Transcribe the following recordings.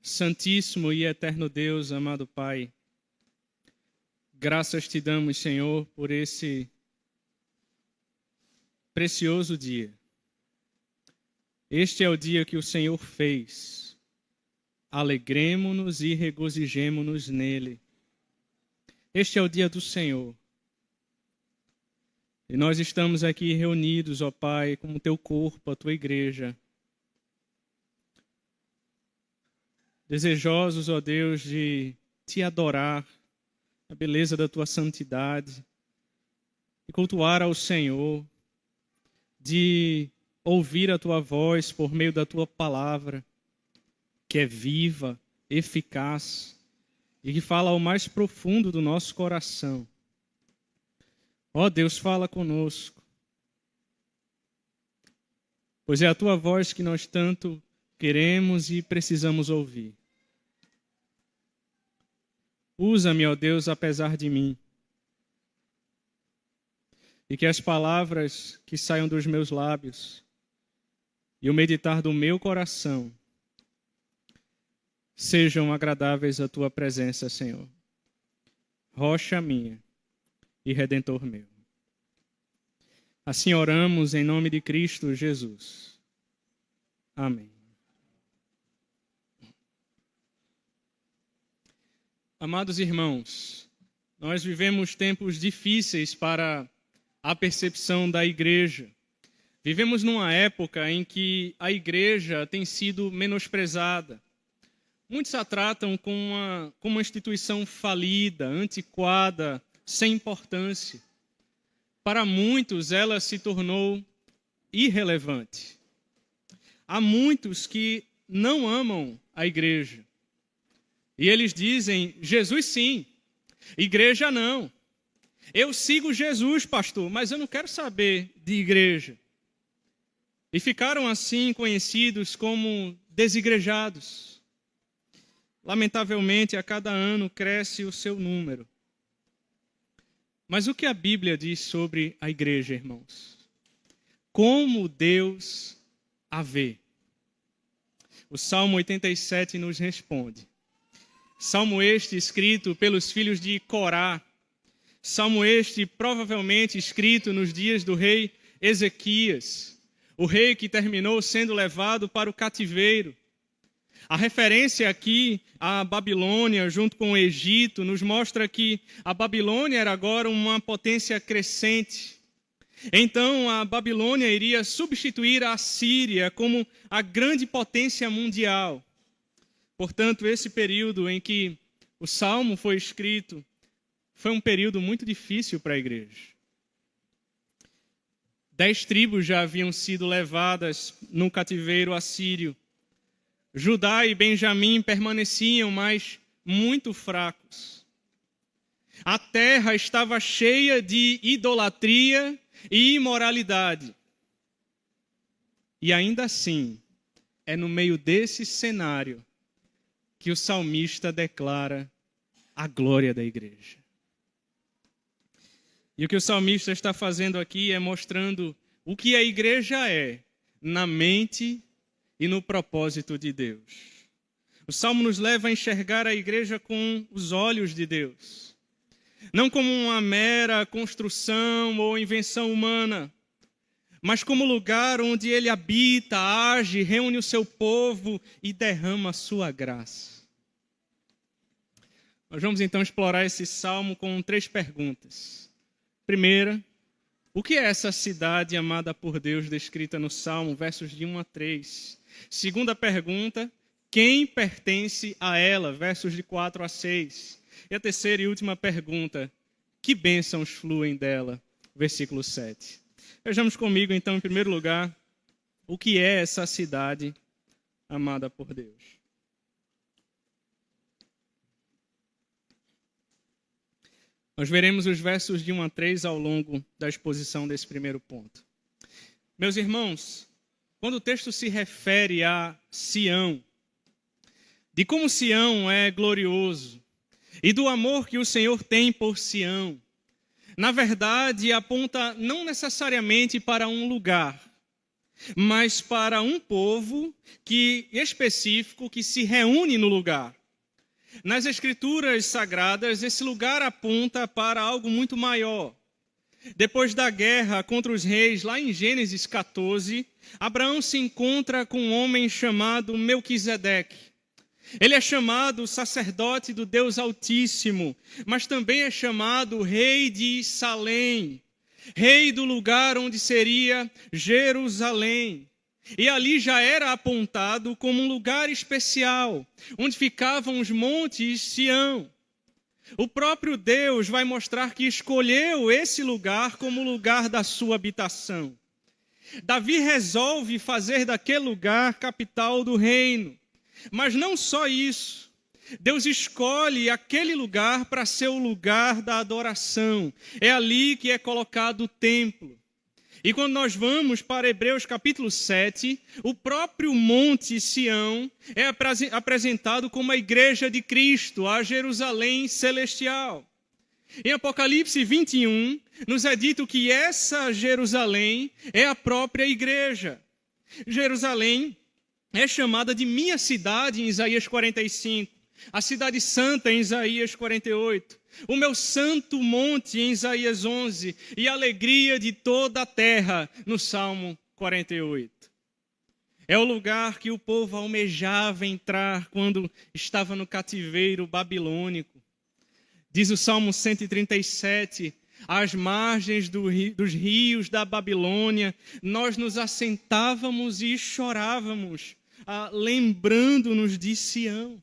Santíssimo e eterno Deus, amado Pai, graças te damos, Senhor, por esse precioso dia. Este é o dia que o Senhor fez. Alegremo-nos e regozijemo-nos nele. Este é o dia do Senhor. E nós estamos aqui reunidos, ó Pai, como teu corpo, a tua igreja. Desejosos, ó Deus, de te adorar, a beleza da tua santidade, de cultuar ao Senhor, de ouvir a tua voz por meio da tua palavra, que é viva, eficaz e que fala ao mais profundo do nosso coração. Ó Deus, fala conosco, pois é a tua voz que nós tanto queremos e precisamos ouvir. Usa-me, ó Deus, apesar de mim. E que as palavras que saiam dos meus lábios e o meditar do meu coração sejam agradáveis à tua presença, Senhor. Rocha minha e Redentor meu. Assim oramos em nome de Cristo Jesus. Amém. Amados irmãos, nós vivemos tempos difíceis para a percepção da igreja. Vivemos numa época em que a igreja tem sido menosprezada. Muitos a tratam como uma instituição falida, antiquada, sem importância. Para muitos, ela se tornou irrelevante. Há muitos que não amam a igreja. E eles dizem, Jesus sim, igreja não. Eu sigo Jesus, pastor, mas eu não quero saber de igreja. E ficaram assim conhecidos como desigrejados. Lamentavelmente, a cada ano cresce o seu número. Mas o que a Bíblia diz sobre a igreja, irmãos? Como Deus a vê? O Salmo 87 nos responde. Salmo este escrito pelos filhos de Corá. Salmo este provavelmente escrito nos dias do rei Ezequias, o rei que terminou sendo levado para o cativeiro. A referência aqui à Babilônia junto com o Egito nos mostra que a Babilônia era agora uma potência crescente. Então a Babilônia iria substituir a Síria como a grande potência mundial. Portanto, esse período em que o Salmo foi escrito foi um período muito difícil para a igreja. 10 tribos já haviam sido levadas no cativeiro assírio. Judá e Benjamim permaneciam, mas muito fracos. A terra estava cheia de idolatria e imoralidade. E ainda assim, é no meio desse cenário que o salmista declara a glória da igreja. E o que o salmista está fazendo aqui é mostrando o que a igreja é na mente e no propósito de Deus. O Salmo nos leva a enxergar a igreja com os olhos de Deus. Não como uma mera construção ou invenção humana, mas como lugar onde ele habita, age, reúne o seu povo e derrama a sua graça. Nós vamos então explorar esse salmo com 3 perguntas. Primeira, o que é essa cidade amada por Deus descrita no salmo, versos de 1 a 3? Segunda pergunta, quem pertence a ela, versos de 4 a 6? E a terceira e última pergunta, que bênçãos fluem dela, versículo 7. Vejamos comigo, então, em primeiro lugar, o que é essa cidade amada por Deus. Nós veremos os versos de 1 a 3 ao longo da exposição desse primeiro ponto. Meus irmãos, quando o texto se refere a Sião, de como Sião é glorioso e do amor que o Senhor tem por Sião, na verdade aponta não necessariamente para um lugar, mas para um povo específico que se reúne no lugar. Nas Escrituras Sagradas, esse lugar aponta para algo muito maior. Depois da guerra contra os reis, lá em Gênesis 14, Abraão se encontra com um homem chamado Melquisedeque. Ele é chamado sacerdote do Deus Altíssimo, mas também é chamado rei de Salém, rei do lugar onde seria Jerusalém. E ali já era apontado como um lugar especial, onde ficavam os montes Sião. O próprio Deus vai mostrar que escolheu esse lugar como lugar da sua habitação. Davi resolve fazer daquele lugar capital do reino. Mas não só isso. Deus escolhe aquele lugar para ser o lugar da adoração. É ali que é colocado o templo. E quando nós vamos para Hebreus capítulo 7, o próprio Monte Sião é apresentado como a igreja de Cristo, a Jerusalém celestial. Em Apocalipse 21, nos é dito que essa Jerusalém é a própria igreja. Jerusalém é chamada de minha cidade em Isaías 45, a cidade santa em Isaías 48. O meu santo monte em Isaías 11 e a alegria de toda a terra no Salmo 48. É o lugar que o povo almejava entrar quando estava no cativeiro babilônico. Diz o Salmo 137, às margens dos rios da Babilônia, nós nos assentávamos e chorávamos, lembrando-nos de Sião.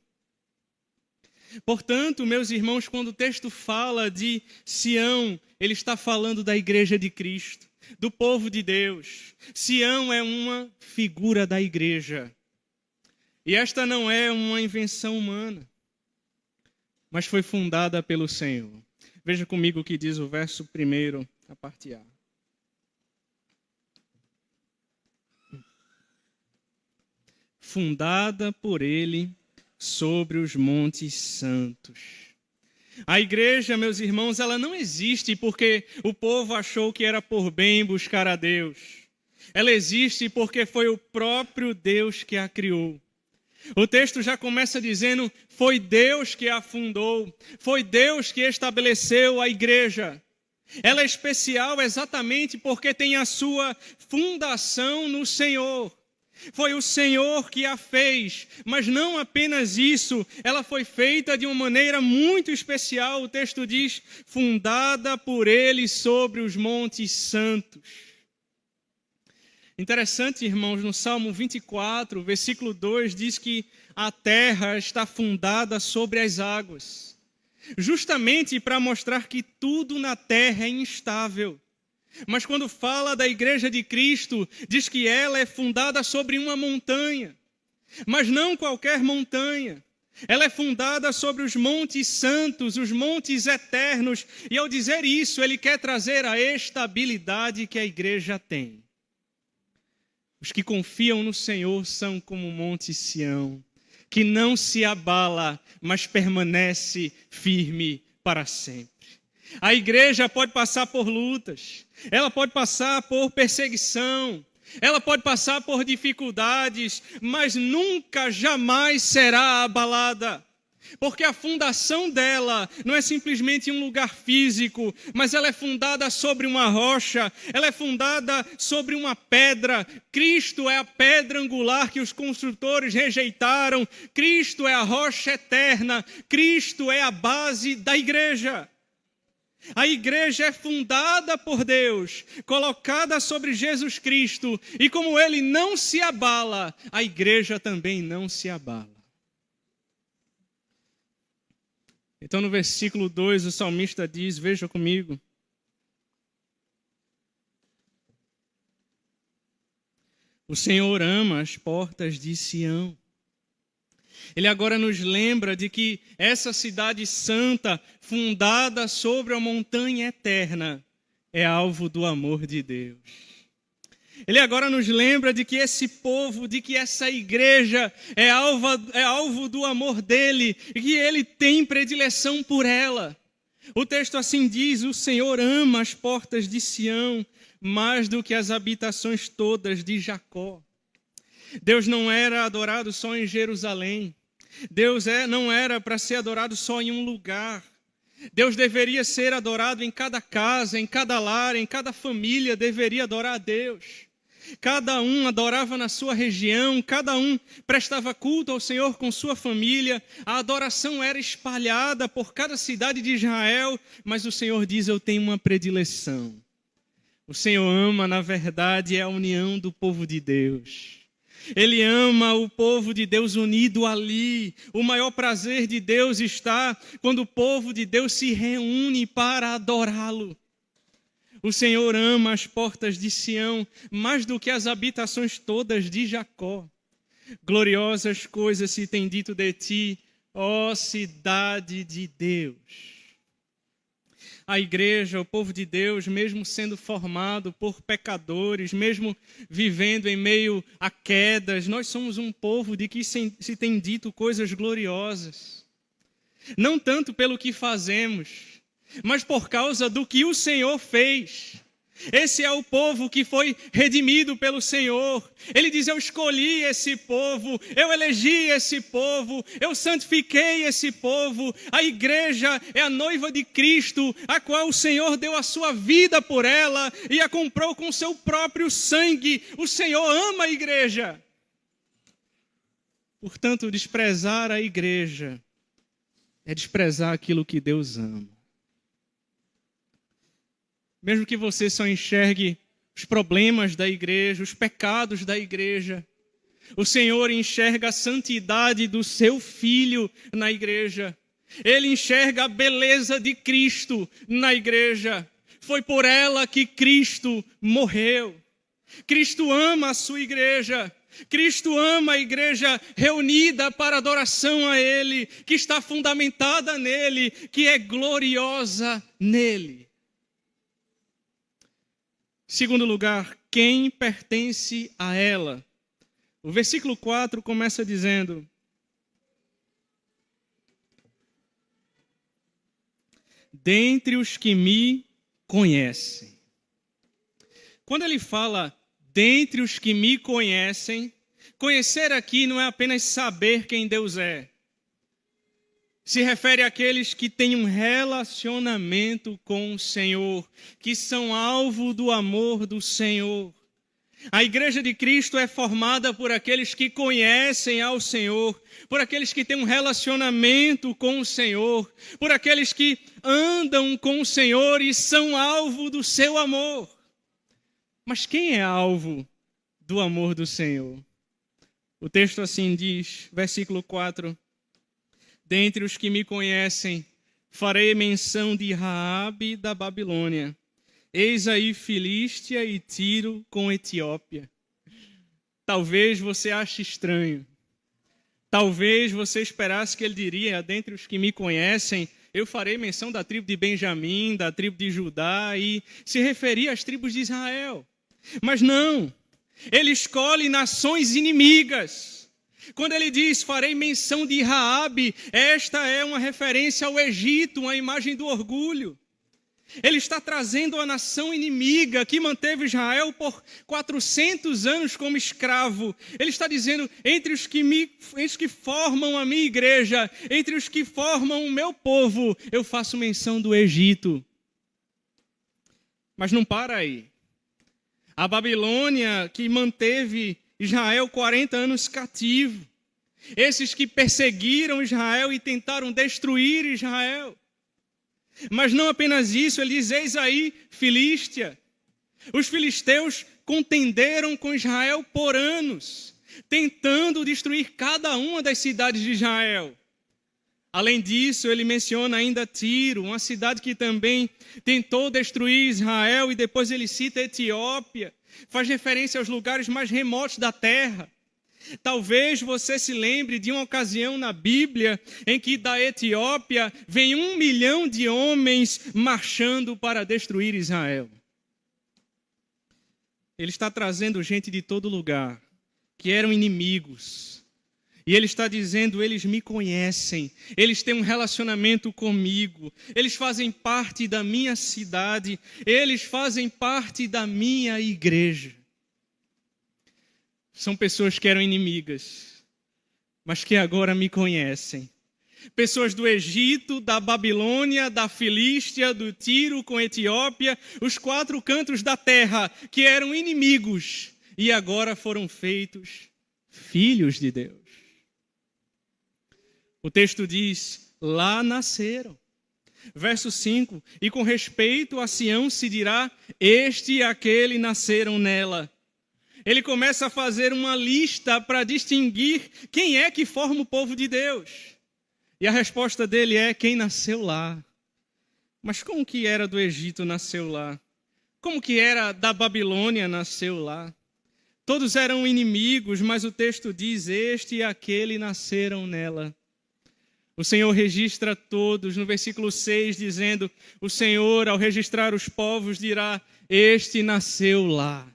Portanto, meus irmãos, quando o texto fala de Sião, ele está falando da igreja de Cristo, do povo de Deus. Sião é uma figura da igreja. E esta não é uma invenção humana, mas foi fundada pelo Senhor. Veja comigo o que diz o verso 1, a parte A. Fundada por ele sobre os montes santos. A igreja, meus irmãos, ela não existe porque o povo achou que era por bem buscar a Deus. Ela existe porque foi o próprio Deus que a criou. O texto já começa dizendo, foi Deus que a fundou, foi Deus que estabeleceu a igreja. Ela é especial exatamente porque tem a sua fundação no Senhor. Foi o Senhor que a fez, mas não apenas isso, ela foi feita de uma maneira muito especial. O texto diz, fundada por ele sobre os montes santos. Interessante, irmãos, no Salmo 24, versículo 2, diz que a terra está fundada sobre as águas, justamente para mostrar que tudo na terra é instável. Mas quando fala da igreja de Cristo, diz que ela é fundada sobre uma montanha, mas não qualquer montanha. Ela é fundada sobre os montes santos, os montes eternos, e ao dizer isso, ele quer trazer a estabilidade que a igreja tem. Os que confiam no Senhor são como o monte Sião, que não se abala, mas permanece firme para sempre. A igreja pode passar por lutas, ela pode passar por perseguição, ela pode passar por dificuldades, mas nunca, jamais será abalada. Porque a fundação dela não é simplesmente um lugar físico, mas ela é fundada sobre uma rocha, ela é fundada sobre uma pedra. Cristo é a pedra angular que os construtores rejeitaram, Cristo é a rocha eterna, Cristo é a base da igreja. A igreja é fundada por Deus, colocada sobre Jesus Cristo, e como ele não se abala, a igreja também não se abala. Então no versículo 2 o salmista diz, veja comigo, o Senhor ama as portas de Sião. Ele agora nos lembra de que essa cidade santa, fundada sobre a montanha eterna, é alvo do amor de Deus. Ele agora nos lembra de que esse povo, de que essa igreja é alvo do amor dele e que ele tem predileção por ela. O texto assim diz, o Senhor ama as portas de Sião, mais do que as habitações todas de Jacó. Deus não era adorado só em Jerusalém. Deus não era para ser adorado só em um lugar. Deus deveria ser adorado em cada casa, em cada lar, em cada família deveria adorar a Deus. Cada um adorava na sua região, cada um prestava culto ao Senhor com sua família. A adoração era espalhada por cada cidade de Israel, mas o Senhor diz: eu tenho uma predileção. O Senhor ama, na verdade, a união do povo de Deus. Ele ama o povo de Deus unido ali. O maior prazer de Deus está quando o povo de Deus se reúne para adorá-lo. O Senhor ama as portas de Sião mais do que as habitações todas de Jacó. Gloriosas coisas se tem dito de ti, ó cidade de Deus. A igreja, o povo de Deus, mesmo sendo formado por pecadores, mesmo vivendo em meio a quedas, nós somos um povo de que se tem dito coisas gloriosas. Não tanto pelo que fazemos, mas por causa do que o Senhor fez. Esse é o povo que foi redimido pelo Senhor. Ele diz: eu escolhi esse povo, eu elegi esse povo, eu santifiquei esse povo. A igreja é a noiva de Cristo, a qual o Senhor deu a sua vida por ela e a comprou com seu próprio sangue. O Senhor ama a igreja. Portanto, desprezar a igreja é desprezar aquilo que Deus ama. Mesmo que você só enxergue os problemas da igreja, os pecados da igreja, o Senhor enxerga a santidade do seu Filho na igreja. Ele enxerga a beleza de Cristo na igreja. Foi por ela que Cristo morreu. Cristo ama a sua igreja. Cristo ama a igreja reunida para adoração a Ele, que está fundamentada nele, que é gloriosa nele. Segundo lugar, quem pertence a ela? O versículo 4 começa dizendo: dentre os que me conhecem. Quando ele fala dentre os que me conhecem, conhecer aqui não é apenas saber quem Deus é. Se refere àqueles que têm um relacionamento com o Senhor, que são alvo do amor do Senhor. A igreja de Cristo é formada por aqueles que conhecem ao Senhor, por aqueles que têm um relacionamento com o Senhor, por aqueles que andam com o Senhor e são alvo do seu amor. Mas quem é alvo do amor do Senhor? O texto assim diz, versículo 4: dentre os que me conhecem, farei menção de Raabe da Babilônia. Eis aí Filístia e Tiro com Etiópia. Talvez você ache estranho. Talvez você esperasse que ele diria, dentre os que me conhecem, eu farei menção da tribo de Benjamim, da tribo de Judá, e se referia às tribos de Israel. Mas não, ele escolhe nações inimigas. Quando ele diz, farei menção de Raabe, esta é uma referência ao Egito, uma imagem do orgulho. Ele está trazendo a nação inimiga que manteve Israel por 400 anos como escravo. Ele está dizendo, entre os que formam a minha igreja, entre os que formam o meu povo, eu faço menção do Egito. Mas não para aí. A Babilônia que manteve Israel 40 anos cativo. Esses que perseguiram Israel e tentaram destruir Israel. Mas não apenas isso, ele diz, eis aí Filístia. Os filisteus contenderam com Israel por anos, tentando destruir cada uma das cidades de Israel. Além disso, ele menciona ainda Tiro, uma cidade que também tentou destruir Israel, e depois ele cita Etiópia. Faz referência aos lugares mais remotos da terra. Talvez você se lembre de uma ocasião na Bíblia em que da Etiópia vem 1 milhão de homens marchando para destruir Israel. Ele está trazendo gente de todo lugar, que eram inimigos. E ele está dizendo, eles me conhecem, eles têm um relacionamento comigo, eles fazem parte da minha cidade, eles fazem parte da minha igreja. São pessoas que eram inimigas, mas que agora me conhecem. Pessoas do Egito, da Babilônia, da Filístia, do Tiro com Etiópia, os 4 cantos da terra, que eram inimigos e agora foram feitos filhos de Deus. O texto diz, lá nasceram. Verso 5, e com respeito a Sião se dirá, este e aquele nasceram nela. Ele começa a fazer uma lista para distinguir quem é que forma o povo de Deus. E a resposta dele é, quem nasceu lá. Mas como que era do Egito nasceu lá? Como que era da Babilônia nasceu lá? Todos eram inimigos, mas o texto diz, este e aquele nasceram nela. O Senhor registra todos, no versículo 6, dizendo, o Senhor, ao registrar os povos, dirá, este nasceu lá,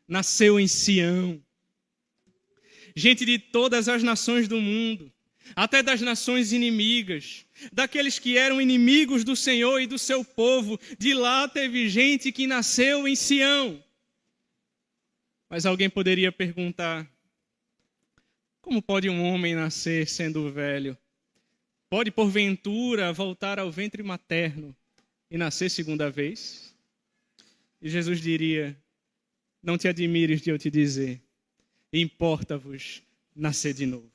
nasceu em Sião. Gente de todas as nações do mundo, até das nações inimigas, daqueles que eram inimigos do Senhor e do seu povo, de lá teve gente que nasceu em Sião. Mas alguém poderia perguntar, como pode um homem nascer sendo velho? Pode, porventura, voltar ao ventre materno e nascer segunda vez? E Jesus diria, não te admires de eu te dizer, importa-vos nascer de novo.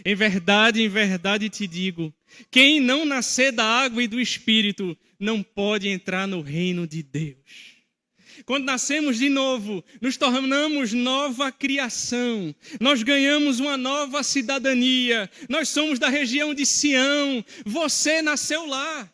Em verdade te digo, quem não nascer da água e do Espírito não pode entrar no reino de Deus. Quando nascemos de novo, nos tornamos nova criação. Nós ganhamos uma nova cidadania. Nós somos da região de Sião. Você nasceu lá.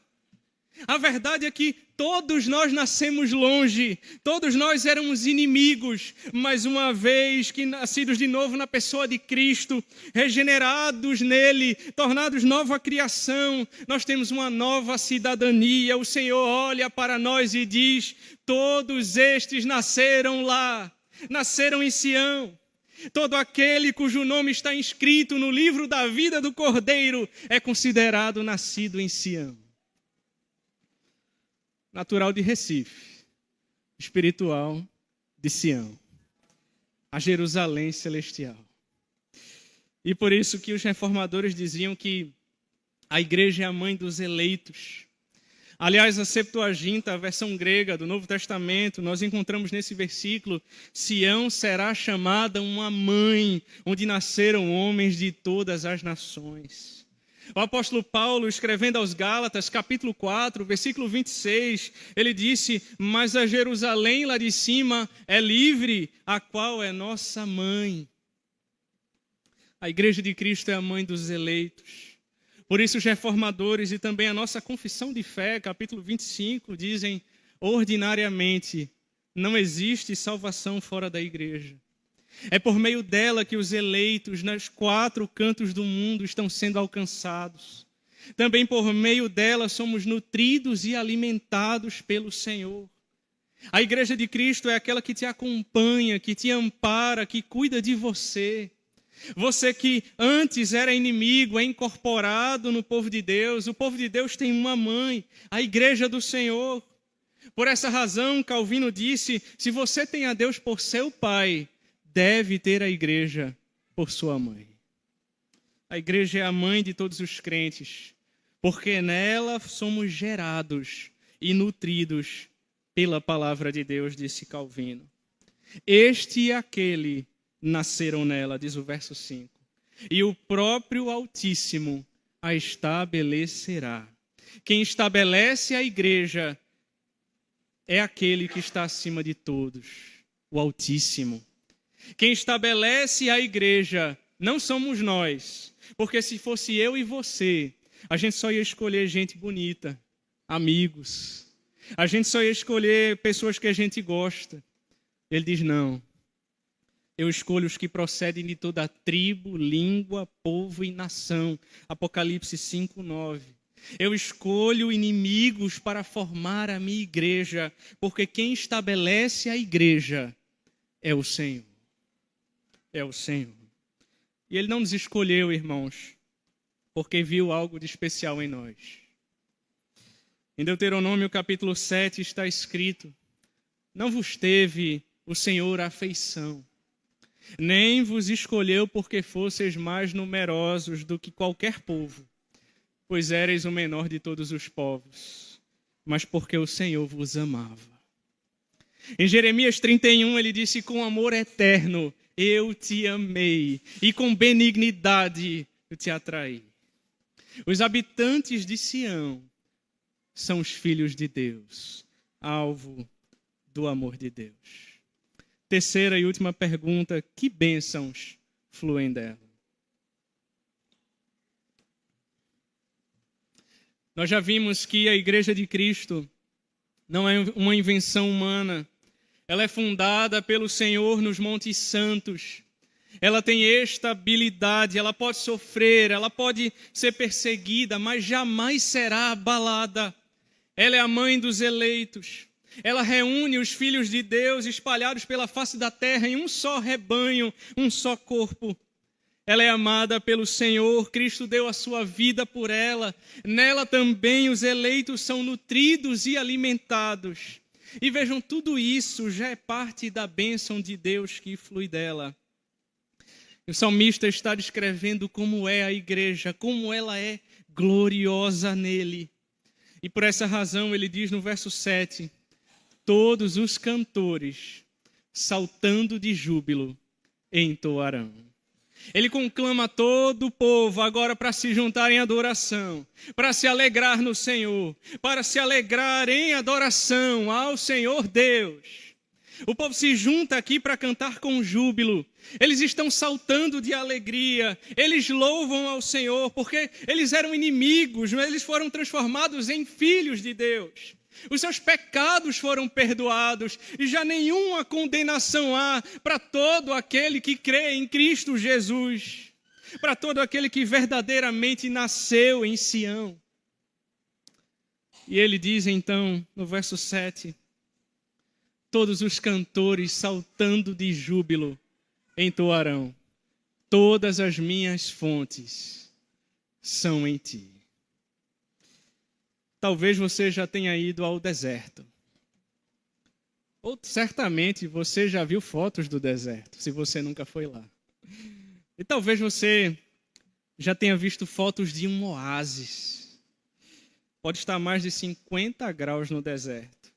A verdade é que todos nós nascemos longe. Todos nós éramos inimigos. Mas uma vez que nascidos de novo na pessoa de Cristo, regenerados nele, tornados nova criação, nós temos uma nova cidadania. O Senhor olha para nós e diz, todos estes nasceram lá, nasceram em Sião. Todo aquele cujo nome está inscrito no livro da vida do Cordeiro é considerado nascido em Sião. Natural de Recife, espiritual de Sião, a Jerusalém celestial. E por isso que os reformadores diziam que a igreja é a mãe dos eleitos. Aliás, a Septuaginta, a versão grega do Novo Testamento, nós encontramos nesse versículo, Sião será chamada uma mãe, onde nasceram homens de todas as nações. O apóstolo Paulo, escrevendo aos Gálatas, capítulo 4, versículo 26, ele disse, mas a Jerusalém lá de cima é livre, a qual é nossa mãe. A igreja de Cristo é a mãe dos eleitos. Por isso os reformadores e também a nossa confissão de fé, capítulo 25, dizem, ordinariamente, não existe salvação fora da igreja. É por meio dela que os eleitos nos 4 cantos do mundo estão sendo alcançados. Também por meio dela somos nutridos e alimentados pelo Senhor. A igreja de Cristo é aquela que te acompanha, que te ampara, que cuida de você. Você que antes era inimigo, é incorporado no povo de Deus. O povo de Deus tem uma mãe, a igreja do Senhor. Por essa razão, Calvino disse, se você tem a Deus por seu pai, deve ter a igreja por sua mãe. A igreja é a mãe de todos os crentes, porque nela somos gerados e nutridos pela palavra de Deus, disse Calvino. Este e aquele nasceram nela, diz o verso 5. E o próprio Altíssimo a estabelecerá. Quem estabelece a igreja é aquele que está acima de todos, o Altíssimo. Quem estabelece a igreja não somos nós, porque se fosse eu e você, a gente só ia escolher gente bonita, amigos. A gente só ia escolher pessoas que a gente gosta. Ele diz, não. Eu escolho os que procedem de toda a tribo, língua, povo e nação. Apocalipse 5:9. Eu escolho inimigos para formar a minha igreja, porque quem estabelece a igreja é o Senhor. É o Senhor. E Ele não nos escolheu, irmãos, porque viu algo de especial em nós. Em Deuteronômio capítulo 7 está escrito: não vos teve o Senhor afeição, nem vos escolheu porque fosseis mais numerosos do que qualquer povo, pois éreis o menor de todos os povos, mas porque o Senhor vos amava. Em Jeremias 31 ele disse: com amor eterno eu te amei, e com benignidade eu te atraí. Os habitantes de Sião são os filhos de Deus, alvo do amor de Deus. Terceira e última pergunta: que bênçãos fluem dela? Nós já vimos que a Igreja de Cristo não é uma invenção humana. Ela é fundada pelo Senhor nos Montes Santos. Ela tem estabilidade, ela pode sofrer, ela pode ser perseguida, mas jamais será abalada. Ela é a mãe dos eleitos. Ela reúne os filhos de Deus espalhados pela face da terra em um só rebanho, um só corpo. Ela é amada pelo Senhor, Cristo deu a sua vida por ela. Nela também os eleitos são nutridos e alimentados. E vejam, tudo isso já é parte da bênção de Deus que flui dela. O salmista está descrevendo como é a igreja, como ela é gloriosa nele. E por essa razão ele diz no verso 7, todos os cantores, saltando de júbilo, entoarão. Ele conclama todo o povo agora para se juntar em adoração, para se alegrar no Senhor, para se alegrar em adoração ao Senhor Deus. O povo se junta aqui para cantar com júbilo. Eles estão saltando de alegria. Eles louvam ao Senhor porque eles eram inimigos, mas eles foram transformados em filhos de Deus. Os seus pecados foram perdoados e já nenhuma condenação há para todo aquele que crê em Cristo Jesus, para todo aquele que verdadeiramente nasceu em Sião. E ele diz então, no verso 7, todos os cantores saltando de júbilo entoarão, todas as minhas fontes são em ti. Talvez você já tenha ido ao deserto. Ou certamente você já viu fotos do deserto, se você nunca foi lá. E talvez você já tenha visto fotos de um oásis. Pode estar a mais de 50 graus no deserto.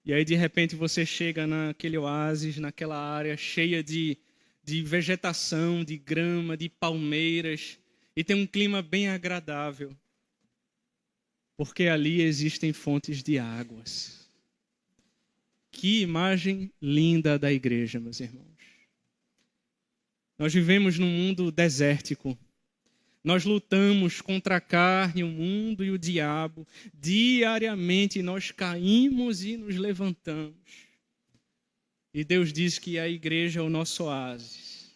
E aí, de repente, você chega naquele oásis, naquela área cheia de vegetação, de grama, de palmeiras, e tem um clima bem agradável. Porque ali existem fontes de águas. Que imagem linda da igreja, meus irmãos. Nós vivemos num mundo desértico. Nós lutamos contra a carne, o mundo e o diabo. Diariamente nós caímos e nos levantamos. E Deus diz que a igreja é o nosso oásis.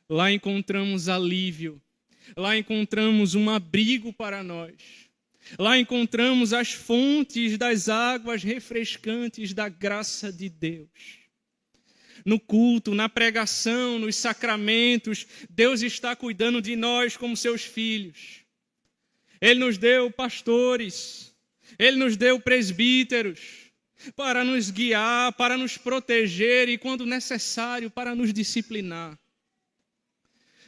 Lá encontramos alívio. Lá encontramos um abrigo para nós. Lá encontramos as fontes das águas refrescantes da graça de Deus. No culto, na pregação, nos sacramentos, Deus está cuidando de nós como seus filhos. Ele nos deu pastores, Ele nos deu presbíteros para nos guiar, para nos proteger e, quando necessário, para nos disciplinar.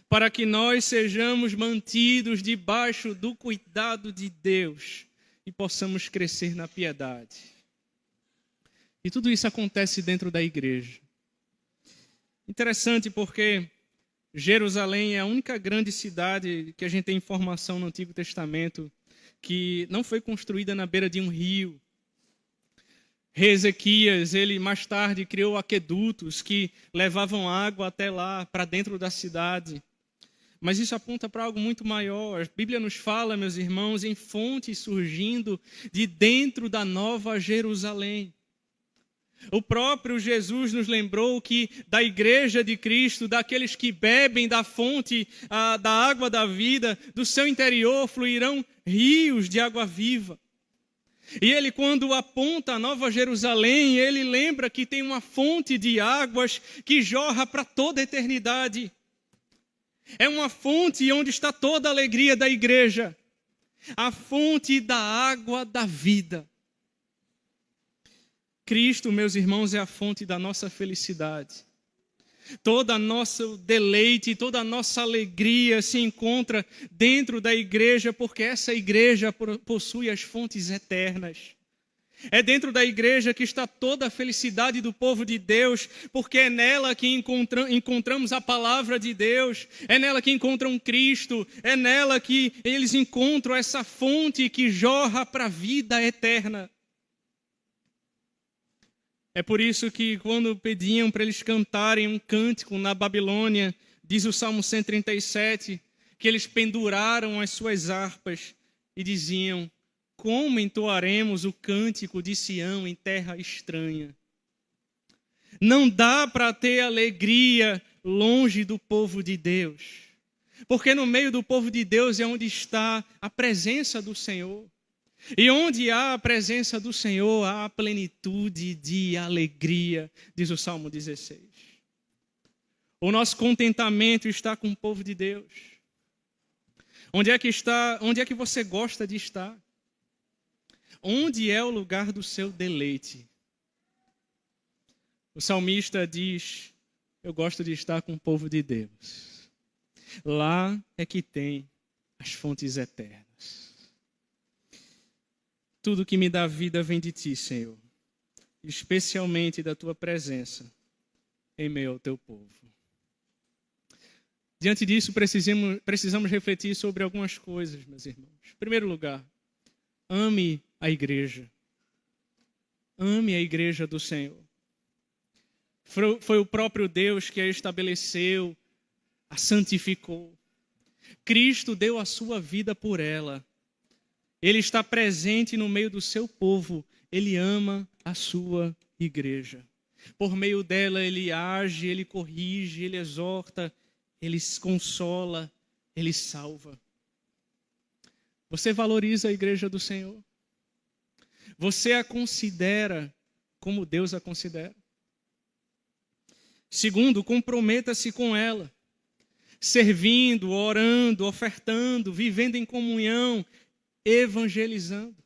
Para que nós sejamos mantidos debaixo do cuidado de Deus e possamos crescer na piedade. E tudo isso acontece dentro da igreja. Interessante porque Jerusalém é a única grande cidade que a gente tem informação no Antigo Testamento que não foi construída na beira de um rio. Rei Ezequias, ele mais tarde criou aquedutos que levavam água até lá, para dentro da cidade. Mas isso aponta para algo muito maior. A Bíblia nos fala, meus irmãos, em fontes surgindo de dentro da Nova Jerusalém. O próprio Jesus nos lembrou que da igreja de Cristo, daqueles que bebem da fonte da água da vida, do seu interior fluirão rios de água viva. E ele, quando aponta a Nova Jerusalém, ele lembra que tem uma fonte de águas que jorra para toda a eternidade. É uma fonte onde está toda a alegria da igreja. A fonte da água da vida. Cristo, meus irmãos, é a fonte da nossa felicidade. Toda a nosso deleite, toda a nossa alegria se encontra dentro da igreja, porque essa igreja possui as fontes eternas. É dentro da igreja que está toda a felicidade do povo de Deus, porque é nela que encontramos a palavra de Deus, é nela que encontram Cristo, é nela que eles encontram essa fonte que jorra para a vida eterna. É por isso que quando pediam para eles cantarem um cântico na Babilônia, diz o Salmo 137, que eles penduraram as suas harpas e diziam: como entoaremos o cântico de Sião em terra estranha? Não dá para ter alegria longe do povo de Deus, porque no meio do povo de Deus é onde está a presença do Senhor. E onde há a presença do Senhor, há a plenitude de alegria, diz o Salmo 16. O nosso contentamento está com o povo de Deus. Onde é que está? Onde é que você gosta de estar? Onde é o lugar do seu deleite? O salmista diz: eu gosto de estar com o povo de Deus. Lá é que tem as fontes eternas. Tudo que me dá vida vem de ti, Senhor, especialmente da tua presença em meio ao teu povo. Diante disso, precisamos refletir sobre algumas coisas, meus irmãos. Em primeiro lugar, ame a igreja. Ame a igreja do Senhor. Foi o próprio Deus que a estabeleceu, a santificou. Cristo deu a sua vida por ela. Ele está presente no meio do seu povo. Ele ama a sua igreja. Por meio dela, ele age, ele corrige, ele exorta, ele consola, ele salva. Você valoriza a igreja do Senhor? Você a considera como Deus a considera? Segundo, comprometa-se com ela, servindo, orando, ofertando, vivendo em comunhão, evangelizando.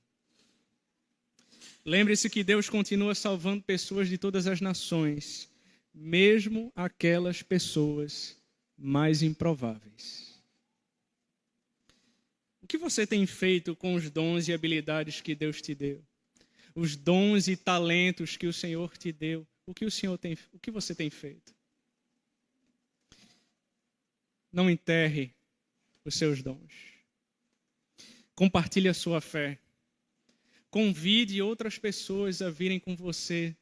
Lembre-se que Deus continua salvando pessoas de todas as nações, mesmo aquelas pessoas mais improváveis. O que você tem feito com os dons e habilidades que Deus te deu? Os dons e talentos que o Senhor te deu? O que você tem feito? Não enterre os seus dons. Compartilhe a sua fé. Convide outras pessoas a virem com você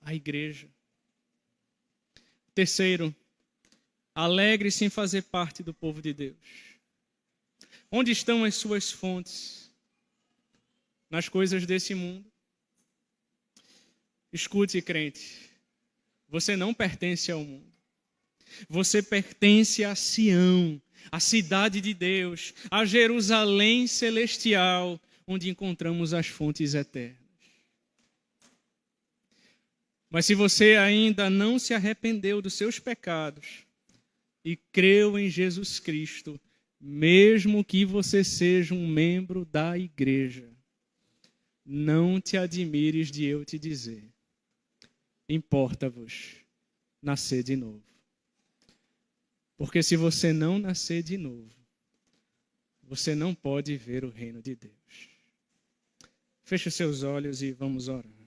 à igreja. Terceiro, alegre-se em fazer parte do povo de Deus. Onde estão as suas fontes? Nas coisas desse mundo? Escute, crente, você não pertence ao mundo. Você pertence a Sião, a cidade de Deus, a Jerusalém celestial, onde encontramos as fontes eternas. Mas se você ainda não se arrependeu dos seus pecados e creu em Jesus Cristo, mesmo que você seja um membro da igreja, não te admires de eu te dizer: importa-vos nascer de novo. Porque se você não nascer de novo, você não pode ver o reino de Deus. Feche os seus olhos e vamos orar.